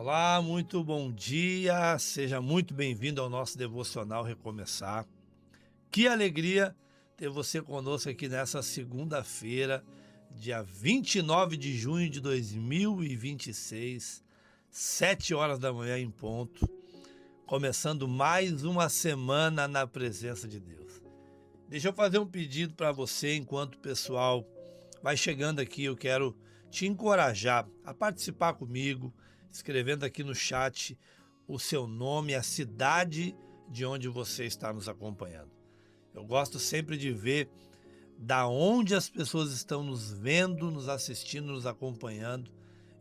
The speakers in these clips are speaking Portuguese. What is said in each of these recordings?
Olá, muito bom dia, seja muito bem-vindo ao nosso devocional Recomeçar. Que alegria ter você conosco aqui nessa segunda-feira, dia 29 de junho de 2026, 7 horas da manhã em ponto, começando mais uma semana na presença de Deus. Deixa eu fazer um pedido para você, enquanto o pessoal vai chegando aqui, eu quero te encorajar a participar comigo, escrevendo aqui no chat o seu nome, a cidade de onde você está nos acompanhando. Eu gosto sempre de ver da onde as pessoas estão nos vendo, nos assistindo, nos acompanhando.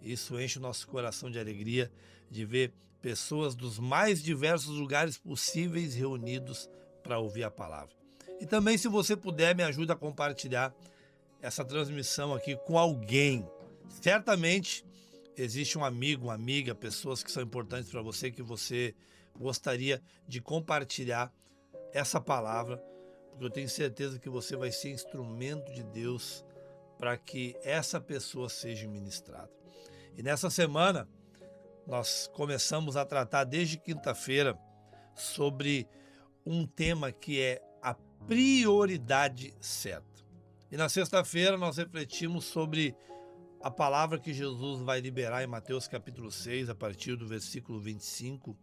Isso enche o nosso coração de alegria de ver pessoas dos mais diversos lugares possíveis reunidos para ouvir a palavra. E também, se você puder, me ajuda a compartilhar essa transmissão aqui com alguém. Certamente existe um amigo, uma amiga, pessoas que são importantes para você, que você gostaria de compartilhar essa palavra, porque eu tenho certeza que você vai ser instrumento de Deus para que essa pessoa seja ministrada. E nessa semana, nós começamos a tratar desde quinta-feira sobre um tema que é a prioridade certa. E na sexta-feira nós refletimos sobre a palavra que Jesus vai liberar em Mateus capítulo 6, a partir do versículo 25,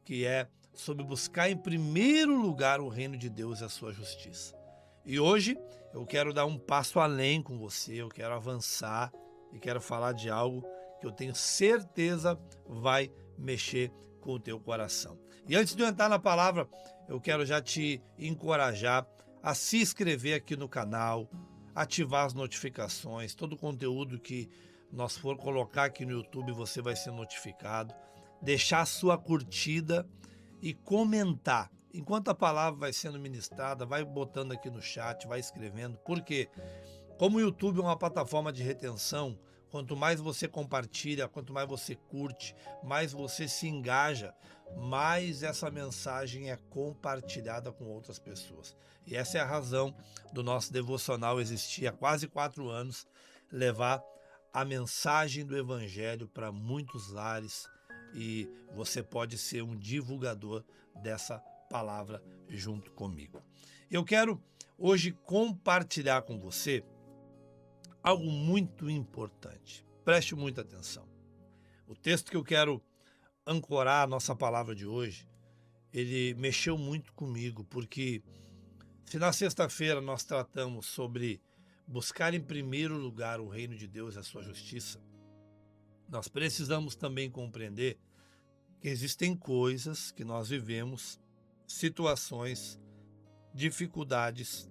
que é sobre buscar em primeiro lugar o reino de Deus e a sua justiça. E hoje eu quero dar um passo além com você, eu quero avançar e quero falar de algo que eu tenho certeza vai mexer com o teu coração. E antes de eu entrar na palavra, eu quero já te encorajar a se inscrever aqui no canal, ativar as notificações, todo o conteúdo que nós for colocar aqui no YouTube você vai ser notificado, deixar a sua curtida e comentar. Enquanto a palavra vai sendo ministrada, vai botando aqui no chat, vai escrevendo, porque como o YouTube é uma plataforma de retenção, quanto mais você compartilha, quanto mais você curte, mais você se engaja, mais essa mensagem é compartilhada com outras pessoas. E essa é a razão do nosso devocional existir há quase 4 anos, levar a mensagem do Evangelho para muitos lares, e você pode ser um divulgador dessa palavra junto comigo. Eu quero hoje compartilhar com você algo muito importante. Preste muita atenção. O texto que eu quero ancorar a nossa palavra de hoje, ele mexeu muito comigo, porque se na sexta-feira nós tratamos sobre buscar em primeiro lugar o reino de Deus e a sua justiça, nós precisamos também compreender que existem coisas que nós vivemos, situações, dificuldades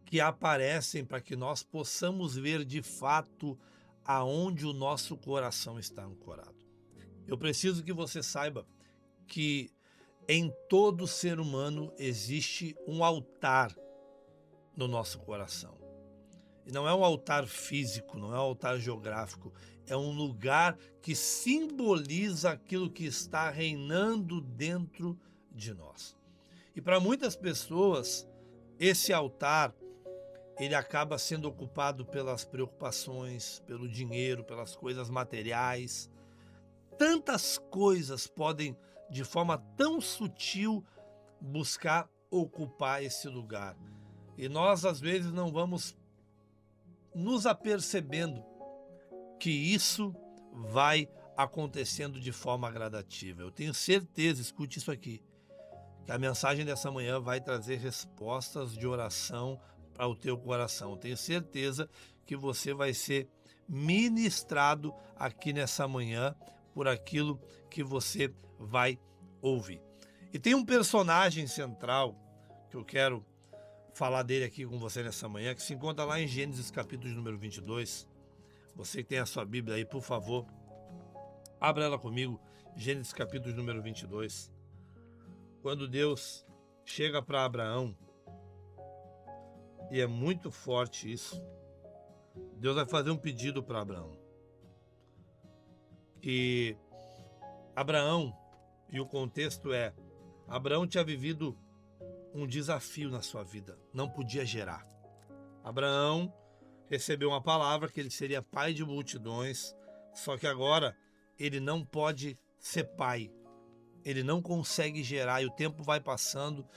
que aparecem para que nós possamos ver de fato aonde o nosso coração está ancorado. Eu preciso que você saiba que em todo ser humano existe um altar no nosso coração. E não é um altar físico, não é um altar geográfico, é um lugar que simboliza aquilo que está reinando dentro de nós. E para muitas pessoas, esse altar ele acaba sendo ocupado pelas preocupações, pelo dinheiro, pelas coisas materiais. Tantas coisas podem, de forma tão sutil, buscar ocupar esse lugar. E nós, às vezes, não vamos nos apercebendo que isso vai acontecendo de forma gradativa. Eu tenho certeza, escute isso aqui, que a mensagem dessa manhã vai trazer respostas de oração para o teu coração. Eu tenho certeza que você vai ser ministrado aqui nessa manhã por aquilo que você vai ouvir. E tem um personagem central que eu quero falar dele aqui com você nessa manhã, que se encontra lá em Gênesis capítulo número 22. Você que tem a sua Bíblia aí, por favor, abra ela comigo, Gênesis capítulo número 22. Quando Deus chega para Abraão, e é muito forte isso, Deus vai fazer um pedido para Abraão. E Abraão, e o contexto é, Abraão tinha vivido um desafio na sua vida, não podia gerar. Abraão recebeu uma palavra que ele seria pai de multidões, só que agora ele não pode ser pai. Ele não consegue gerar, e o tempo vai passando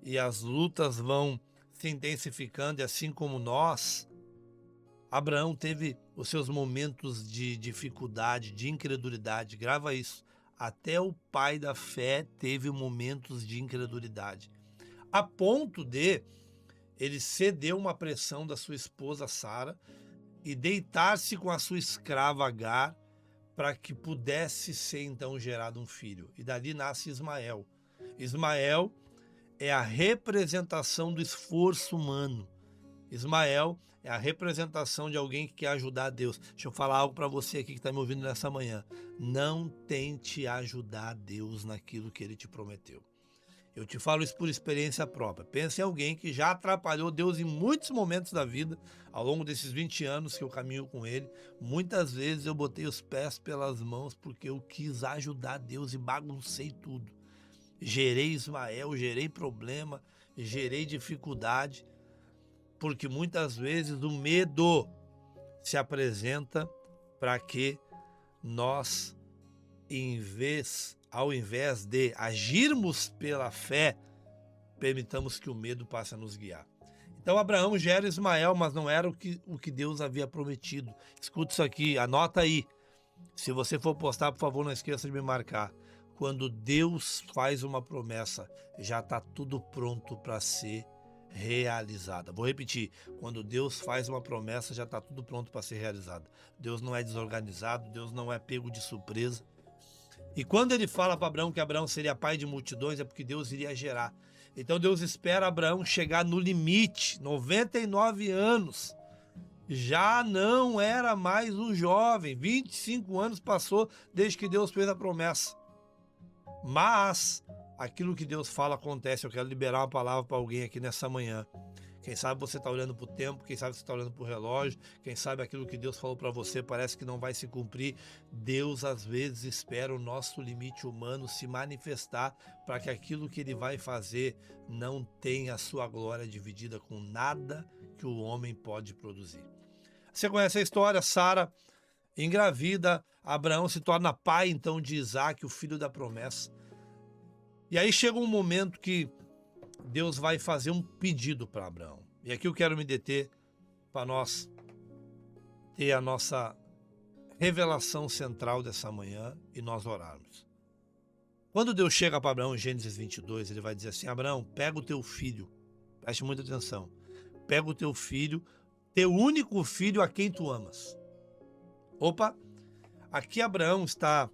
e as lutas vão se intensificando, e assim como nós, Abraão teve os seus momentos de dificuldade, de incredulidade. Grava isso. Até o pai da fé teve momentos de incredulidade, a ponto de ele ceder uma pressão da sua esposa Sara e deitar-se com a sua escrava Agar para que pudesse ser então gerado um filho. E dali nasce Ismael. Ismael é a representação do esforço humano. Ismael é a representação de alguém que quer ajudar Deus. Deixa eu falar algo para você aqui que está me ouvindo nessa manhã. Não tente ajudar Deus naquilo que Ele te prometeu. Eu te falo isso por experiência própria. Pensa em alguém que já atrapalhou Deus em muitos momentos da vida, ao longo desses 20 anos que eu caminho com Ele. Muitas vezes eu botei os pés pelas mãos porque eu quis ajudar Deus e baguncei tudo. Gerei Ismael, gerei problema, gerei dificuldade, porque muitas vezes o medo se apresenta para que nós, ao invés de agirmos pela fé, permitamos que o medo passe a nos guiar. Então Abraão gera Ismael, mas não era o que Deus havia prometido. Escuta isso aqui, anota aí. Se você for postar, por favor, não esqueça de me marcar. Quando Deus faz uma promessa, já está tudo pronto para ser realizada. Vou repetir, quando Deus faz uma promessa, já está tudo pronto para ser realizada. Deus não é desorganizado, Deus não é pego de surpresa. E quando ele fala para Abraão que Abraão seria pai de multidões, é porque Deus iria gerar. Então Deus espera Abraão chegar no limite, 99 anos. Já não era mais um jovem, 25 anos passou desde que Deus fez a promessa. Mas aquilo que Deus fala acontece. Eu quero liberar uma palavra para alguém aqui nessa manhã. Quem sabe você está olhando para o tempo, quem sabe você está olhando para o relógio, quem sabe aquilo que Deus falou para você parece que não vai se cumprir. Deus às vezes espera o nosso limite humano se manifestar para que aquilo que Ele vai fazer não tenha a sua glória dividida com nada que o homem pode produzir. Você conhece a história, Sara engravida, Abraão se torna pai então de Isaac, o filho da promessa. E aí chega um momento que Deus vai fazer um pedido para Abraão. E aqui eu quero me deter para nós ter a nossa revelação central dessa manhã e nós orarmos. Quando Deus chega para Abraão em Gênesis 22, ele vai dizer assim: Abraão, pega o teu filho, preste muita atenção, pega o teu filho, teu único filho a quem tu amas. Opa, aqui Abraão está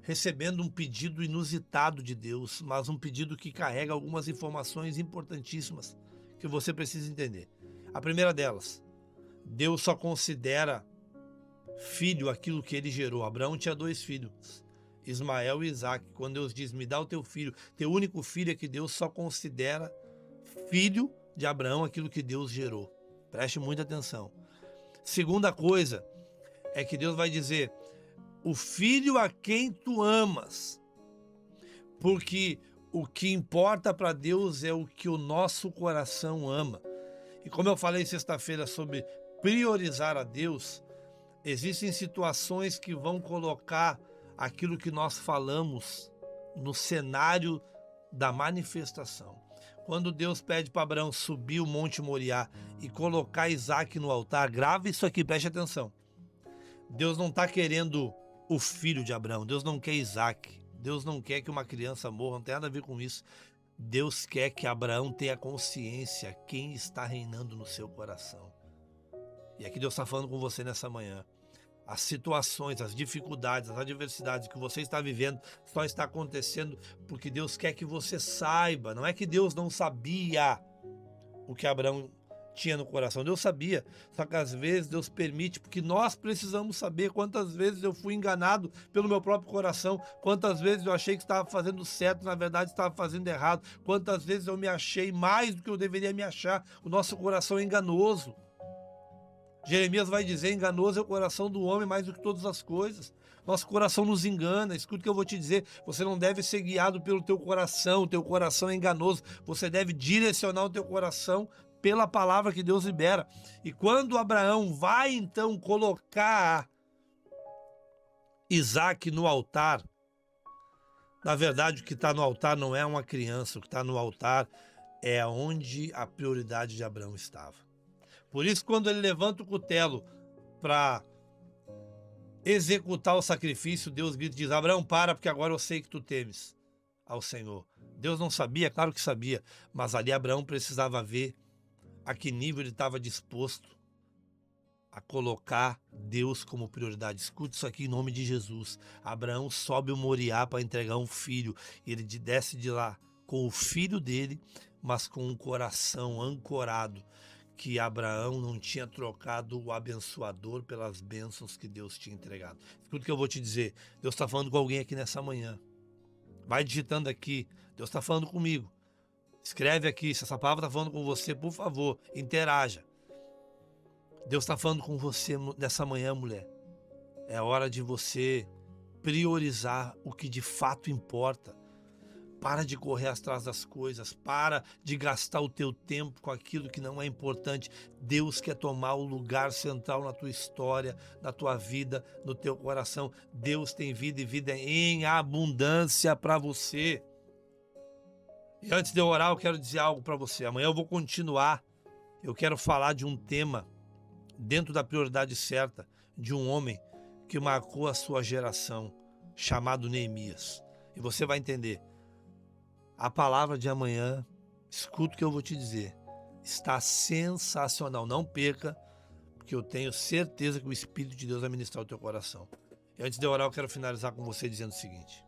recebendo um pedido inusitado de Deus, mas um pedido que carrega algumas informações importantíssimas que você precisa entender. A primeira delas, Deus só considera filho aquilo que ele gerou. Abraão tinha 2 filhos, Ismael e Isaac. Quando Deus diz, me dá o teu filho, teu único filho, é que Deus só considera filho de Abraão aquilo que Deus gerou. Preste muita atenção. Segunda coisa é que Deus vai dizer, o filho a quem tu amas, porque o que importa para Deus é o que o nosso coração ama. E como eu falei sexta-feira sobre priorizar a Deus, existem situações que vão colocar aquilo que nós falamos no cenário da manifestação. Quando Deus pede para Abraão subir o Monte Moriá e colocar Isaac no altar, grave isso aqui, preste atenção. Deus não está querendo o filho de Abraão, Deus não quer Isaac, Deus não quer que uma criança morra, não tem nada a ver com isso. Deus quer que Abraão tenha consciência quem está reinando no seu coração. E aqui Deus está falando com você nessa manhã. As situações, as dificuldades, as adversidades que você está vivendo só está acontecendo porque Deus quer que você saiba. Não é que Deus não sabia o que Abraão tinha no coração. Deus sabia, só que às vezes Deus permite, porque nós precisamos saber quantas vezes eu fui enganado pelo meu próprio coração, quantas vezes eu achei que estava fazendo certo, na verdade estava fazendo errado, quantas vezes eu me achei mais do que eu deveria me achar. O nosso coração é enganoso. Jeremias vai dizer, enganoso é o coração do homem mais do que todas as coisas. Nosso coração nos engana. Escuta o que eu vou te dizer, você não deve ser guiado pelo teu coração, o teu coração é enganoso, você deve direcionar o teu coração pela palavra que Deus libera. E quando Abraão vai então colocar Isaac no altar, na verdade o que está no altar não é uma criança, o que está no altar é onde a prioridade de Abraão estava. Por isso, quando ele levanta o cutelo para executar o sacrifício, Deus grita e diz: Abraão, para, porque agora eu sei que tu temes ao Senhor. Deus não sabia, claro que sabia, mas ali Abraão precisava ver a que nível ele estava disposto a colocar Deus como prioridade. Escute isso aqui em nome de Jesus. Abraão sobe o Moriá para entregar um filho. Ele desce de lá com o filho dele, mas com um coração ancorado, que Abraão não tinha trocado o abençoador pelas bênçãos que Deus tinha entregado. Escuta o que eu vou te dizer. Deus está falando com alguém aqui nessa manhã. Vai digitando aqui. Deus está falando comigo. Escreve aqui. Se essa palavra está falando com você, por favor, interaja. Deus está falando com você nessa manhã, mulher. É hora de você priorizar o que de fato importa. Para de correr atrás das coisas. Para de gastar o teu tempo com aquilo que não é importante. Deus quer tomar o lugar central na tua história, na tua vida, no teu coração. Deus tem vida e vida em abundância para você. E antes de eu orar, eu quero dizer algo para você. Amanhã eu vou continuar. Eu quero falar de um tema dentro da prioridade certa, de um homem que marcou a sua geração, chamado Neemias. E você vai entender. A palavra de amanhã, escuta o que eu vou te dizer, está sensacional. Não perca, porque eu tenho certeza que o Espírito de Deus vai ministrar o teu coração. E antes de eu orar, eu quero finalizar com você dizendo o seguinte: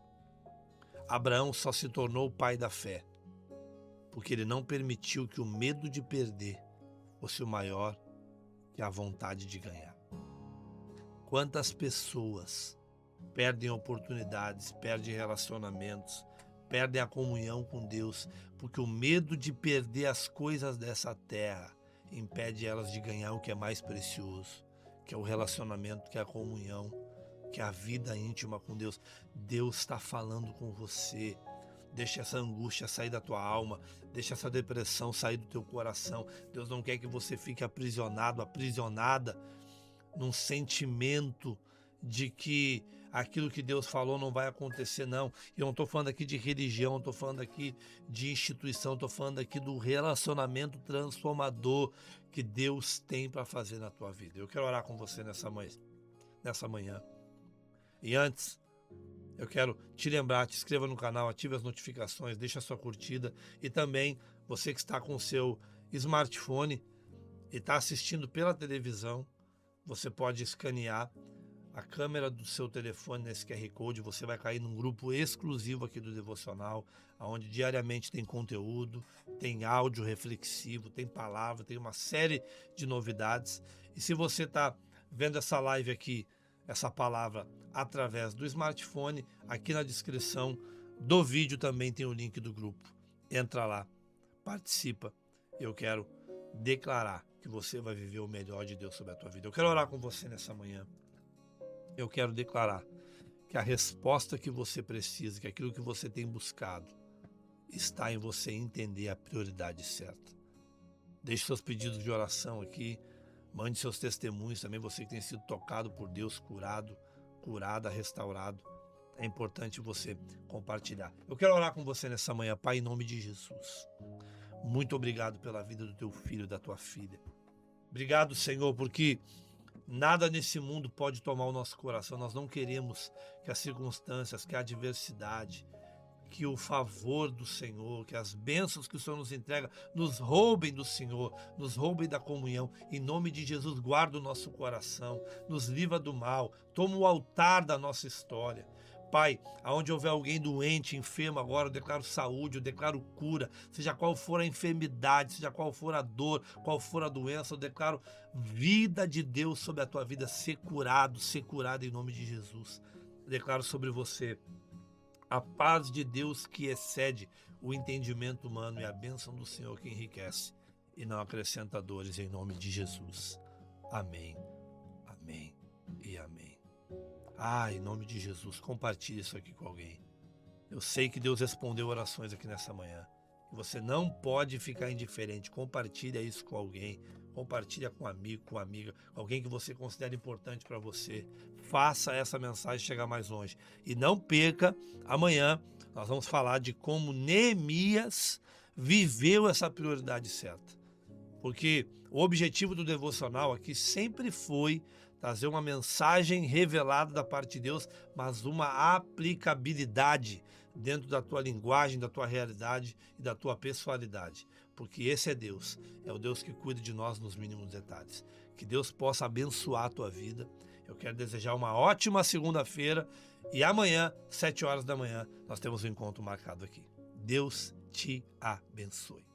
Abraão só se tornou o pai da fé, porque ele não permitiu que o medo de perder fosse o maior que a vontade de ganhar. Quantas pessoas perdem oportunidades, perdem relacionamentos, perdem a comunhão com Deus, porque o medo de perder as coisas dessa terra impede elas de ganhar o que é mais precioso, que é o relacionamento, que é a comunhão, que é a vida íntima com Deus. Deus está falando com você. Deixa essa angústia sair da tua alma, deixa essa depressão sair do teu coração. Deus não quer que você fique aprisionado, aprisionada num sentimento de que aquilo que Deus falou não vai acontecer, não. E eu não estou falando aqui de religião, estou falando aqui de instituição, estou falando aqui do relacionamento transformador que Deus tem para fazer na tua vida. Eu quero orar com você nessa manhã. E antes, eu quero te lembrar, te inscreva no canal, ative as notificações, deixa a sua curtida. E também, você que está com o seu smartphone e está assistindo pela televisão, você pode escanear a câmera do seu telefone nesse QR Code. Você vai cair num grupo exclusivo aqui do Devocional, onde diariamente tem conteúdo, tem áudio reflexivo, tem palavra, tem uma série de novidades. E se você está vendo essa live aqui, essa palavra através do smartphone, aqui na descrição do vídeo também tem o link do grupo. Entra lá, participa. Eu quero declarar que você vai viver o melhor de Deus sobre a tua vida. Eu quero orar com você nessa manhã. Eu quero declarar que a resposta que você precisa, que aquilo que você tem buscado, está em você entender a prioridade certa. Deixe seus pedidos de oração aqui. Mande seus testemunhos também, você que tem sido tocado por Deus, curado, curada, restaurado. É importante você compartilhar. Eu quero orar com você nessa manhã, Pai, em nome de Jesus. Muito obrigado pela vida do teu filho e da tua filha. Obrigado, Senhor, porque nada nesse mundo pode tomar o nosso coração. Nós não queremos que as circunstâncias, que a adversidade, que o favor do Senhor, que as bênçãos que o Senhor nos entrega, nos roubem do Senhor, nos roubem da comunhão. Em nome de Jesus, guarda o nosso coração, nos livra do mal, toma o altar da nossa história. Pai, aonde houver alguém doente, enfermo agora, eu declaro saúde, eu declaro cura, seja qual for a enfermidade, seja qual for a dor, qual for a doença, eu declaro vida de Deus sobre a tua vida, ser curado em nome de Jesus. Eu declaro sobre você a paz de Deus que excede o entendimento humano e a bênção do Senhor que enriquece e não acrescenta dores, em nome de Jesus. Amém, amém e amém. Em nome de Jesus, compartilhe isso aqui com alguém. Eu sei que Deus respondeu orações aqui nessa manhã. E você não pode ficar indiferente. Compartilha isso com alguém. compartilha com um amigo, com uma amiga, com alguém que você considera importante para você. Faça essa mensagem chegar mais longe. E não perca, amanhã nós vamos falar de como Neemias viveu essa prioridade certa. Porque o objetivo do devocional aqui sempre foi trazer uma mensagem revelada da parte de Deus, mas uma aplicabilidade dentro da tua linguagem, da tua realidade e da tua pessoalidade. Porque esse é Deus, é o Deus que cuida de nós nos mínimos detalhes. Que Deus possa abençoar a tua vida. Eu quero desejar uma ótima segunda-feira e amanhã, 7 horas da manhã, nós temos um encontro marcado aqui. Deus te abençoe.